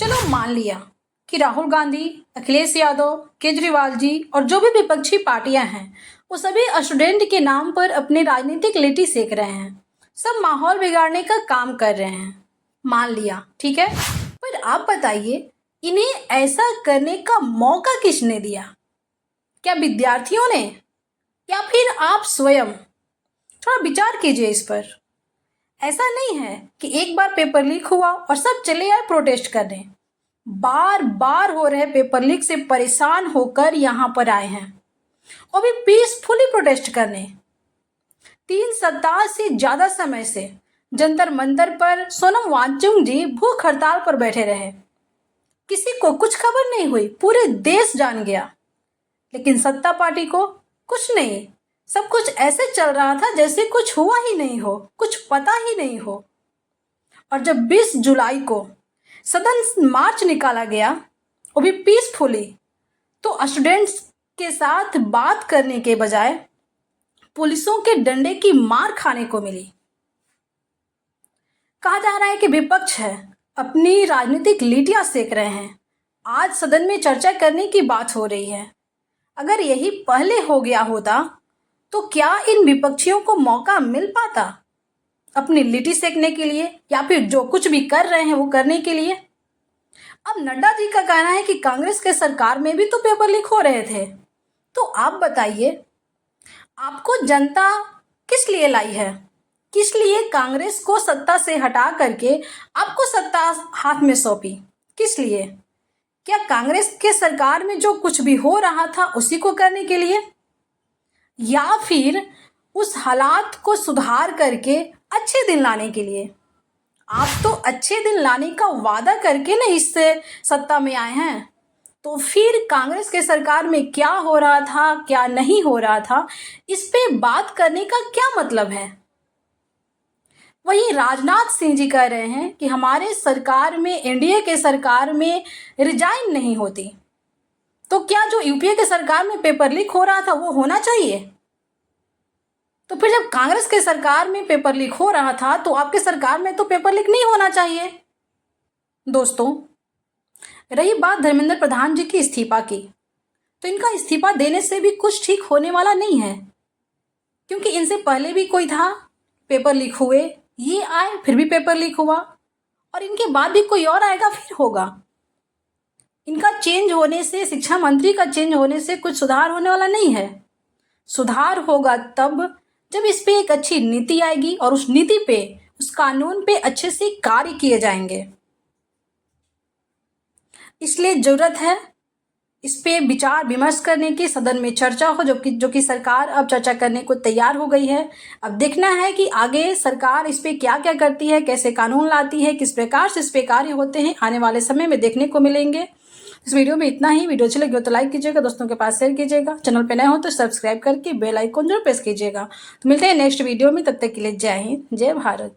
चलो मान लिया कि राहुल गांधी, अखिलेश यादव, केजरीवाल जी और जो भी विपक्षी पार्टियां हैं वो सभी स्टूडेंट के नाम पर अपनी राजनीतिक लिट्टी सेक रहे हैं, सब माहौल बिगाड़ने का काम कर रहे हैं। मान लिया, ठीक है। पर आप बताइए, इन्हें ऐसा करने का मौका किसने दिया? क्या विद्यार्थियों ने या फिर आप स्वयं? थोड़ा विचार कीजिए इस पर। ऐसा नहीं है कि एक बार पेपर लीक हुआ और सब चले आए प्रोटेस्ट करने। बार बार हो रहे पेपर लीक से परेशान होकर यहाँ पर आए हैं और भी पीसफुली प्रोटेस्ट करने। 3 सप्ताह से ज्यादा समय से जंतर मंतर पर सोनम वांगचुक जी भूख हड़ताल पर बैठे रहे। किसी को कुछ खबर नहीं हुई, पूरे देश जान गया। लेकिन सत्ता पार्टी को कुछ नहीं, सब कुछ ऐसे चल रहा था जैसे कुछ हुआ ही नहीं हो, कुछ पता ही नहीं हो। और जब 20 जुलाई को सदन मार्च निकाला गया, वो भी पीसफुली, तो स्टूडेंट्स के साथ बात करने के बजाय पुलिसों के डंडे की मार खाने को मिली। कहा जा रहा है कि विपक्ष है, अपनी राजनीतिक लीटियां सेक रहे हैं। आज सदन में चर्चा करने की बात हो रही है। अगर यही पहले हो गया होता तो क्या इन विपक्षियों को मौका मिल पाता अपनी लिट्टी सेकने के लिए, या फिर जो कुछ भी कर रहे हैं वो करने के लिए? अब नड्डा जी का कहना है कि कांग्रेस के सरकार में भी तो पेपर लीक हो रहे थे। तो आप बताइए, आपको जनता किस लिए लाई है? किस लिए कांग्रेस को सत्ता से हटा करके आपको सत्ता हाथ में सौंपी? किस लिए? क्या कांग्रेस के सरकार में जो कुछ भी हो रहा था उसी को करने के लिए, या फिर उस हालात को सुधार करके अच्छे दिन लाने के लिए? आप तो अच्छे दिन लाने का वादा करके ना इससे सत्ता में आए हैं। तो फिर कांग्रेस के सरकार में क्या हो रहा था, क्या नहीं हो रहा था, इस पे बात करने का क्या मतलब है? वहीं राजनाथ सिंह जी कह रहे हैं कि हमारे सरकार में, एनडीए के सरकार में रिजाइन नहीं होती। तो क्या जो यूपीए के सरकार में पेपर लीक हो रहा था वो होना चाहिए? तो फिर जब कांग्रेस के सरकार में पेपर लीक हो रहा था तो आपके सरकार में तो पेपर लीक नहीं होना चाहिए। दोस्तों, रही बात धर्मेंद्र प्रधान जी की इस्तीफा की, तो इनका इस्तीफा देने से भी कुछ ठीक होने वाला नहीं है, क्योंकि इनसे पहले भी कोई था, पेपर लीक हुए, ये आए फिर भी पेपर लीक हुआ, और इनके बाद भी कोई और आएगा फिर होगा। इनका चेंज होने से, शिक्षा मंत्री का चेंज होने से कुछ सुधार होने वाला नहीं है। सुधार होगा तब जब इस पे एक अच्छी नीति आएगी और उस नीति पे, उस कानून पे अच्छे से कार्य किए जाएंगे। इसलिए जरूरत है इस पे विचार विमर्श करने की, सदन में चर्चा हो, जो कि सरकार अब चर्चा करने को तैयार हो गई है। अब देखना है कि आगे सरकार इस पे क्या क्या करती है, कैसे कानून लाती है, किस प्रकार से इस पे कार्य होते हैं, आने वाले समय में देखने को मिलेंगे। इस वीडियो में इतना ही। वीडियो अच्छी लगी हो तो लाइक कीजिएगा, दोस्तों के पास शेयर कीजिएगा, चैनल पे नए हो तो सब्सक्राइब करके बेल आइकन जरूर प्रेस कीजिएगा। तो मिलते हैं नेक्स्ट वीडियो में, तब तक के लिए जय हिंद, जय भारत।